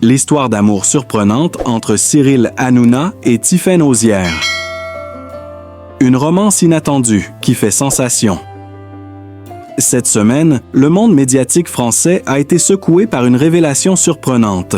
L'histoire d'amour surprenante entre Cyril Hanouna et Tiphaine Auzière. Une romance inattendue qui fait sensation. Cette semaine, le monde médiatique français a été secoué par une révélation surprenante.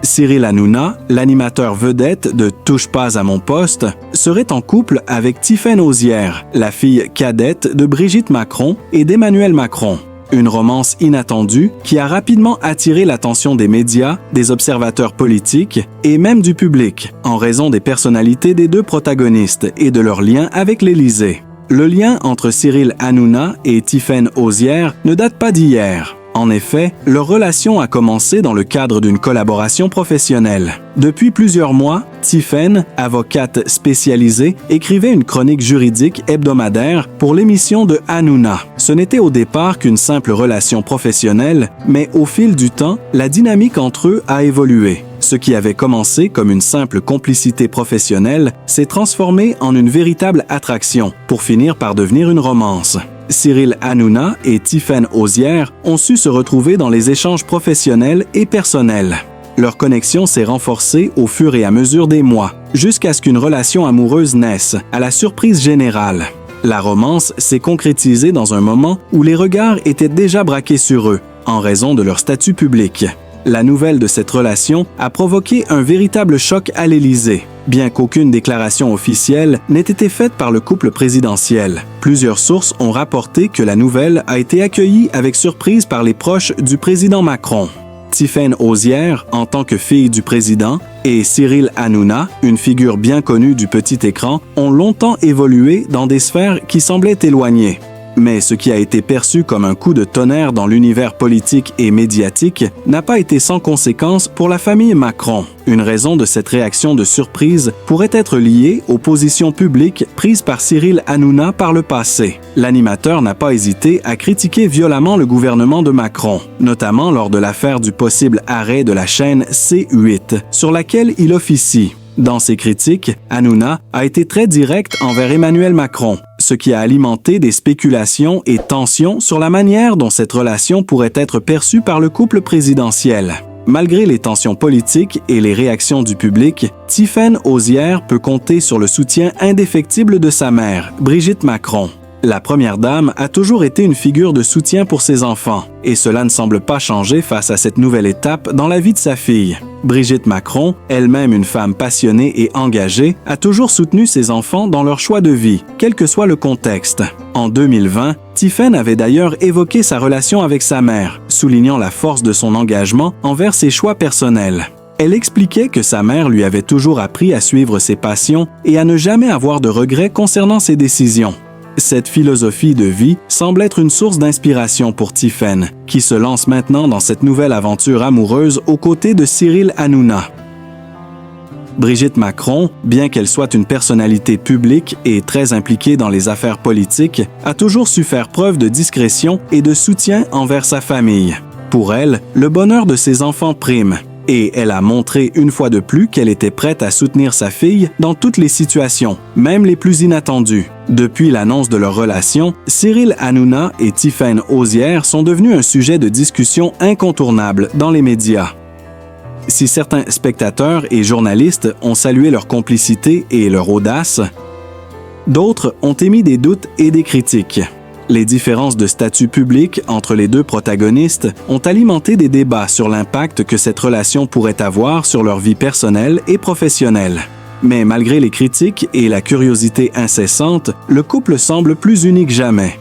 Cyril Hanouna, l'animateur vedette de « Touche pas à mon poste », serait en couple avec Tiphaine Auzière, la fille cadette de Brigitte Macron et d'Emmanuel Macron. Une romance inattendue qui a rapidement attiré l'attention des médias, des observateurs politiques et même du public, en raison des personnalités des deux protagonistes et de leur lien avec l'Élysée. Le lien entre Cyril Hanouna et Tiphaine Auzière ne date pas d'hier. En effet, leur relation a commencé dans le cadre d'une collaboration professionnelle. Depuis plusieurs mois, Tiphaine, avocate spécialisée, écrivait une chronique juridique hebdomadaire pour l'émission de Hanouna. Ce n'était au départ qu'une simple relation professionnelle, mais au fil du temps, la dynamique entre eux a évolué. Ce qui avait commencé comme une simple complicité professionnelle s'est transformé en une véritable attraction, pour finir par devenir une romance. Cyril Hanouna et Tiphaine Auzière ont su se retrouver dans les échanges professionnels et personnels. Leur connexion s'est renforcée au fur et à mesure des mois, jusqu'à ce qu'une relation amoureuse naisse, à la surprise générale. La romance s'est concrétisée dans un moment où les regards étaient déjà braqués sur eux, en raison de leur statut public. La nouvelle de cette relation a provoqué un véritable choc à l'Élysée, bien qu'aucune déclaration officielle n'ait été faite par le couple présidentiel. Plusieurs sources ont rapporté que la nouvelle a été accueillie avec surprise par les proches du président Macron. Tiphaine Auzière, en tant que fille du président, et Cyril Hanouna, une figure bien connue du petit écran, ont longtemps évolué dans des sphères qui semblaient éloignées. Mais ce qui a été perçu comme un coup de tonnerre dans l'univers politique et médiatique n'a pas été sans conséquence pour la famille Macron. Une raison de cette réaction de surprise pourrait être liée aux positions publiques prises par Cyril Hanouna par le passé. L'animateur n'a pas hésité à critiquer violemment le gouvernement de Macron, notamment lors de l'affaire du possible arrêt de la chaîne C8, sur laquelle il officie. Dans ses critiques, Hanouna a été très direct envers Emmanuel Macron, ce qui a alimenté des spéculations et tensions sur la manière dont cette relation pourrait être perçue par le couple présidentiel. Malgré les tensions politiques et les réactions du public, Tiphaine Auzière peut compter sur le soutien indéfectible de sa mère, Brigitte Macron. La première dame a toujours été une figure de soutien pour ses enfants, et cela ne semble pas changer face à cette nouvelle étape dans la vie de sa fille. Brigitte Macron, elle-même une femme passionnée et engagée, a toujours soutenu ses enfants dans leur choix de vie, quel que soit le contexte. En 2020, Tiphaine avait d'ailleurs évoqué sa relation avec sa mère, soulignant la force de son engagement envers ses choix personnels. Elle expliquait que sa mère lui avait toujours appris à suivre ses passions et à ne jamais avoir de regrets concernant ses décisions. Cette philosophie de vie semble être une source d'inspiration pour Tiphaine, qui se lance maintenant dans cette nouvelle aventure amoureuse aux côtés de Cyril Hanouna. Brigitte Macron, bien qu'elle soit une personnalité publique et très impliquée dans les affaires politiques, a toujours su faire preuve de discrétion et de soutien envers sa famille. Pour elle, le bonheur de ses enfants prime. Et elle a montré une fois de plus qu'elle était prête à soutenir sa fille dans toutes les situations, même les plus inattendues. Depuis l'annonce de leur relation, Cyril Hanouna et Tiphaine Auzière sont devenus un sujet de discussion incontournable dans les médias. Si certains spectateurs et journalistes ont salué leur complicité et leur audace, d'autres ont émis des doutes et des critiques. Les différences de statut public entre les deux protagonistes ont alimenté des débats sur l'impact que cette relation pourrait avoir sur leur vie personnelle et professionnelle. Mais malgré les critiques et la curiosité incessante, le couple semble plus uni que jamais.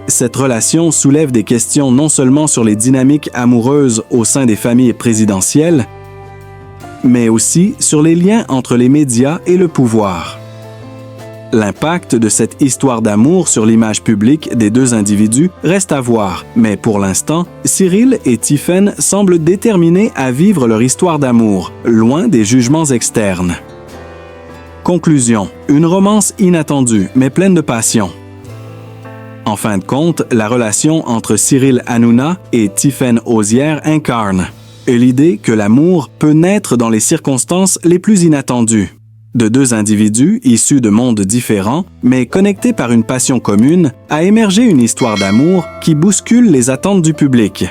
Cette relation soulève des questions non seulement sur les dynamiques amoureuses au sein des familles présidentielles, mais aussi sur les liens entre les médias et le pouvoir. L'impact de cette histoire d'amour sur l'image publique des deux individus reste à voir, mais pour l'instant, Cyril et Tiphaine semblent déterminés à vivre leur histoire d'amour, loin des jugements externes. Conclusion. Une romance inattendue, mais pleine de passion. En fin de compte, la relation entre Cyril Hanouna et Tiphaine Auzière incarne l'idée que l'amour peut naître dans les circonstances les plus inattendues. De deux individus issus de mondes différents, mais connectés par une passion commune, a émergé une histoire d'amour qui bouscule les attentes du public.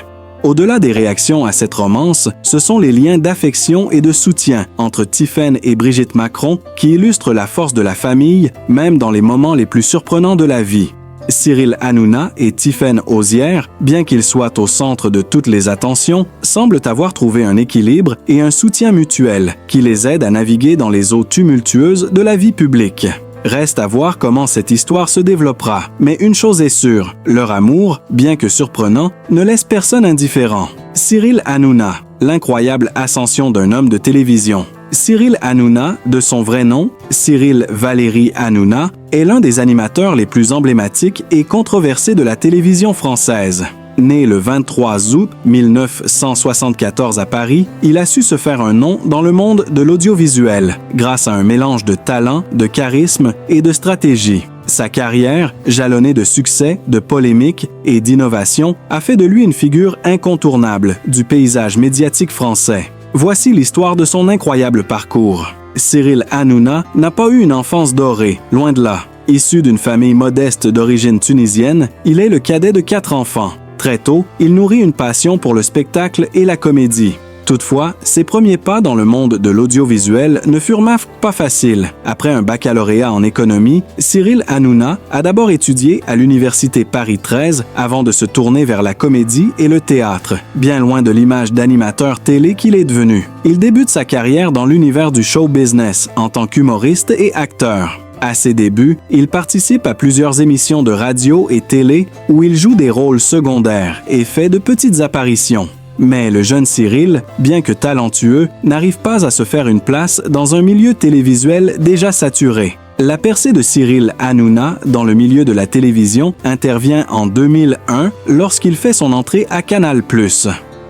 Au-delà des réactions à cette romance, ce sont les liens d'affection et de soutien entre Tiphaine et Brigitte Macron qui illustrent la force de la famille, même dans les moments les plus surprenants de la vie. Cyril Hanouna et Tiphaine Hozière, bien qu'ils soient au centre de toutes les attentions, semblent avoir trouvé un équilibre et un soutien mutuel qui les aide à naviguer dans les eaux tumultueuses de la vie publique. Reste à voir comment cette histoire se développera, mais une chose est sûre, leur amour, bien que surprenant, ne laisse personne indifférent. Cyril Hanouna, l'incroyable ascension d'un homme de télévision. Cyril Hanouna, de son vrai nom, Cyril Valéry Hanouna, est l'un des animateurs les plus emblématiques et controversés de la télévision française. Né le 23 août 1974 à Paris, il a su se faire un nom dans le monde de l'audiovisuel grâce à un mélange de talent, de charisme et de stratégie. Sa carrière, jalonnée de succès, de polémiques et d'innovation, a fait de lui une figure incontournable du paysage médiatique français. Voici l'histoire de son incroyable parcours. Cyril Hanouna n'a pas eu une enfance dorée, loin de là. Issu d'une famille modeste d'origine tunisienne, il est le cadet de 4 enfants. Très tôt, il nourrit une passion pour le spectacle et la comédie. Toutefois, ses premiers pas dans le monde de l'audiovisuel ne furent pas faciles. Après un baccalauréat en économie, Cyril Hanouna a d'abord étudié à l'université Paris 13 avant de se tourner vers la comédie et le théâtre, bien loin de l'image d'animateur télé qu'il est devenu. Il débute sa carrière dans l'univers du show business en tant qu'humoriste et acteur. À ses débuts, il participe à plusieurs émissions de radio et télé où il joue des rôles secondaires et fait de petites apparitions. Mais le jeune Cyril, bien que talentueux, n'arrive pas à se faire une place dans un milieu télévisuel déjà saturé. La percée de Cyril Hanouna dans le milieu de la télévision intervient en 2001 lorsqu'il fait son entrée à Canal+.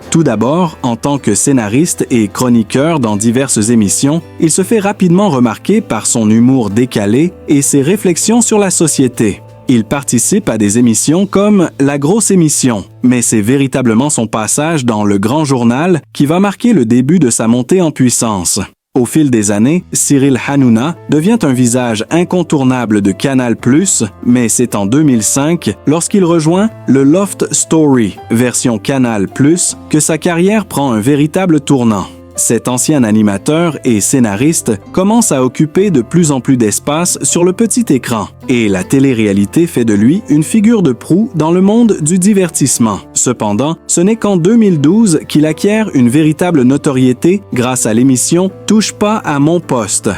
Tout d'abord, en tant que scénariste et chroniqueur dans diverses émissions, il se fait rapidement remarquer par son humour décalé et ses réflexions sur la société. Il participe à des émissions comme La Grosse Émission, mais c'est véritablement son passage dans Le Grand Journal qui va marquer le début de sa montée en puissance. Au fil des années, Cyril Hanouna devient un visage incontournable de Canal+, mais c'est en 2005, lorsqu'il rejoint le Loft Story, version Canal+, que sa carrière prend un véritable tournant. Cet ancien animateur et scénariste commence à occuper de plus en plus d'espace sur le petit écran, et la télé-réalité fait de lui une figure de proue dans le monde du divertissement. Cependant, ce n'est qu'en 2012 qu'il acquiert une véritable notoriété grâce à l'émission « Touche pas à mon poste ».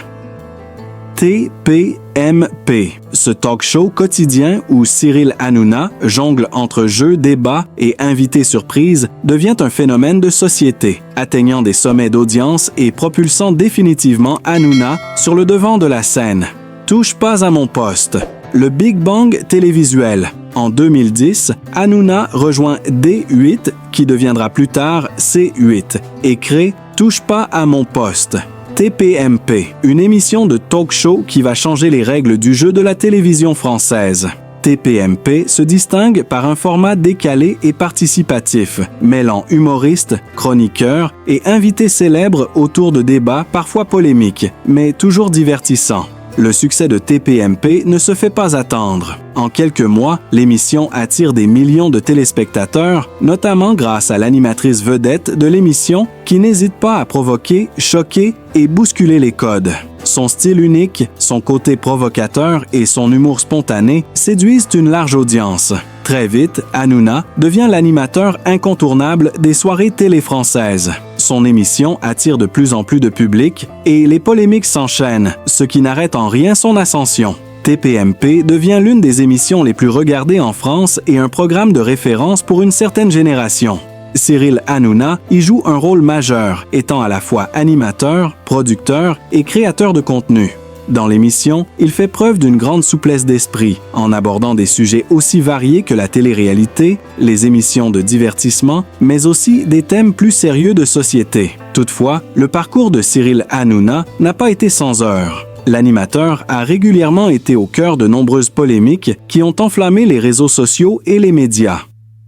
TPMP, ce talk-show quotidien où Cyril Hanouna jongle entre jeux, débats et invités surprises, devient un phénomène de société, atteignant des sommets d'audience et propulsant définitivement Hanouna sur le devant de la scène. Touche pas à mon poste. Le Big Bang télévisuel. En 2010, Hanouna rejoint D8, qui deviendra plus tard C8, et crée Touche pas à mon poste. TPMP, une émission de talk-show qui va changer les règles du jeu de la télévision française. TPMP se distingue par un format décalé et participatif, mêlant humoristes, chroniqueurs et invités célèbres autour de débats parfois polémiques, mais toujours divertissants. Le succès de TPMP ne se fait pas attendre. En quelques mois, l'émission attire des millions de téléspectateurs, notamment grâce à l'animatrice vedette de l'émission qui n'hésite pas à provoquer, choquer et bousculer les codes. Son style unique, son côté provocateur et son humour spontané séduisent une large audience. Très vite, Hanouna devient l'animateur incontournable des soirées télé françaises. Son émission attire de plus en plus de public et les polémiques s'enchaînent, ce qui n'arrête en rien son ascension. TPMP devient l'une des émissions les plus regardées en France et un programme de référence pour une certaine génération. Cyril Hanouna y joue un rôle majeur, étant à la fois animateur, producteur et créateur de contenu. Dans l'émission, il fait preuve d'une grande souplesse d'esprit, en abordant des sujets aussi variés que la télé-réalité, les émissions de divertissement, mais aussi des thèmes plus sérieux de société. Toutefois, le parcours de Cyril Hanouna n'a pas été sans heurts. L'animateur a régulièrement été au cœur de nombreuses polémiques qui ont enflammé les réseaux sociaux et les médias.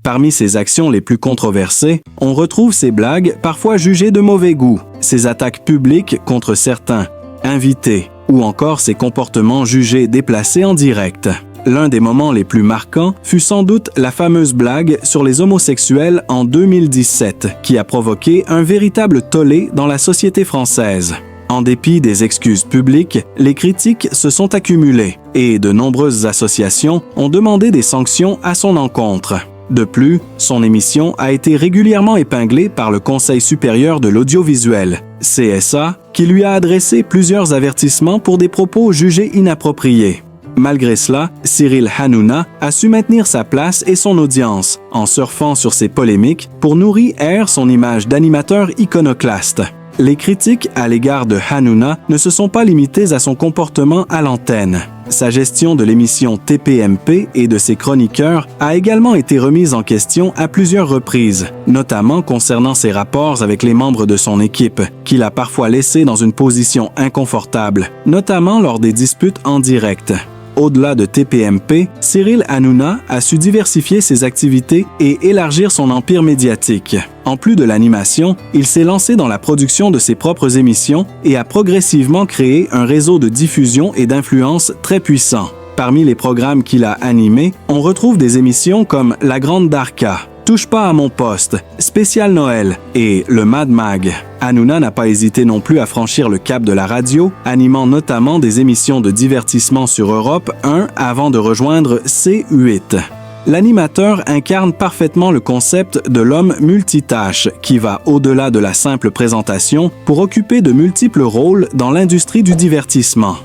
Parmi ses actions les plus controversées, on retrouve ses blagues parfois jugées de mauvais goût, ses attaques publiques contre certains invités, ou encore ses comportements jugés déplacés en direct. L'un des moments les plus marquants fut sans doute la fameuse blague sur les homosexuels en 2017, qui a provoqué un véritable tollé dans la société française. En dépit des excuses publiques, les critiques se sont accumulées et de nombreuses associations ont demandé des sanctions à son encontre. De plus, son émission a été régulièrement épinglée par le Conseil supérieur de l'audiovisuel, CSA, qui lui a adressé plusieurs avertissements pour des propos jugés inappropriés. Malgré cela, Cyril Hanouna a su maintenir sa place et son audience, en surfant sur ces polémiques pour nourrir son image d'animateur iconoclaste. Les critiques à l'égard de Hanouna ne se sont pas limitées à son comportement à l'antenne. Sa gestion de l'émission TPMP et de ses chroniqueurs a également été remise en question à plusieurs reprises, notamment concernant ses rapports avec les membres de son équipe, qu'il a parfois laissés dans une position inconfortable, notamment lors des disputes en direct. Au-delà de TPMP, Cyril Hanouna a su diversifier ses activités et élargir son empire médiatique. En plus de l'animation, il s'est lancé dans la production de ses propres émissions et a progressivement créé un réseau de diffusion et d'influence très puissant. Parmi les programmes qu'il a animés, on retrouve des émissions comme La Grande Darka, Touche pas à mon poste, Spécial Noël et Le Mad Mag. Hanouna n'a pas hésité non plus à franchir le cap de la radio, animant notamment des émissions de divertissement sur Europe 1 avant de rejoindre C8. L'animateur incarne parfaitement le concept de l'homme multitâche, qui va au-delà de la simple présentation pour occuper de multiples rôles dans l'industrie du divertissement.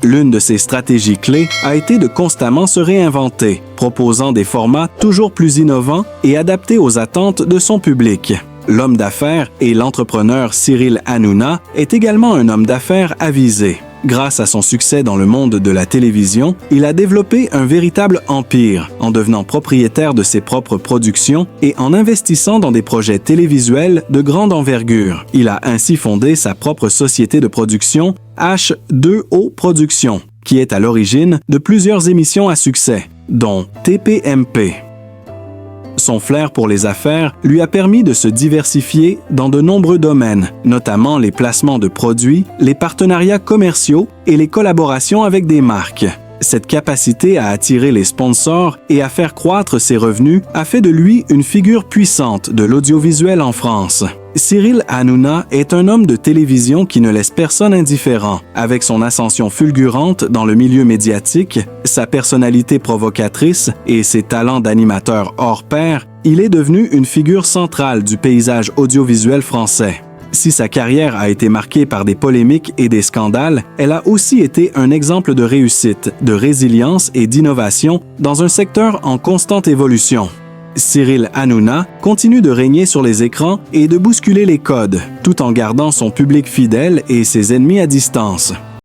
L'une de ses stratégies clés a été de constamment se réinventer, proposant des formats toujours plus innovants et adaptés aux attentes de son public. L'homme d'affaires et l'entrepreneur Cyril Hanouna est également un homme d'affaires avisé. Grâce à son succès dans le monde de la télévision, il a développé un véritable empire en devenant propriétaire de ses propres productions et en investissant dans des projets télévisuels de grande envergure. Il a ainsi fondé sa propre société de production, H2O Productions, qui est à l'origine de plusieurs émissions à succès, dont TPMP. Son flair pour les affaires lui a permis de se diversifier dans de nombreux domaines, notamment les placements de produits, les partenariats commerciaux et les collaborations avec des marques. Cette capacité à attirer les sponsors et à faire croître ses revenus a fait de lui une figure puissante de l'audiovisuel en France. Cyril Hanouna est un homme de télévision qui ne laisse personne indifférent. Avec son ascension fulgurante dans le milieu médiatique, sa personnalité provocatrice et ses talents d'animateur hors pair, il est devenu une figure centrale du paysage audiovisuel français. Si sa carrière a été marquée par des polémiques et des scandales, elle a aussi été un exemple de réussite, de résilience et d'innovation dans un secteur en constante évolution. Cyril Hanouna continue de régner sur les écrans et de bousculer les codes, tout en gardant son public fidèle et ses ennemis à distance.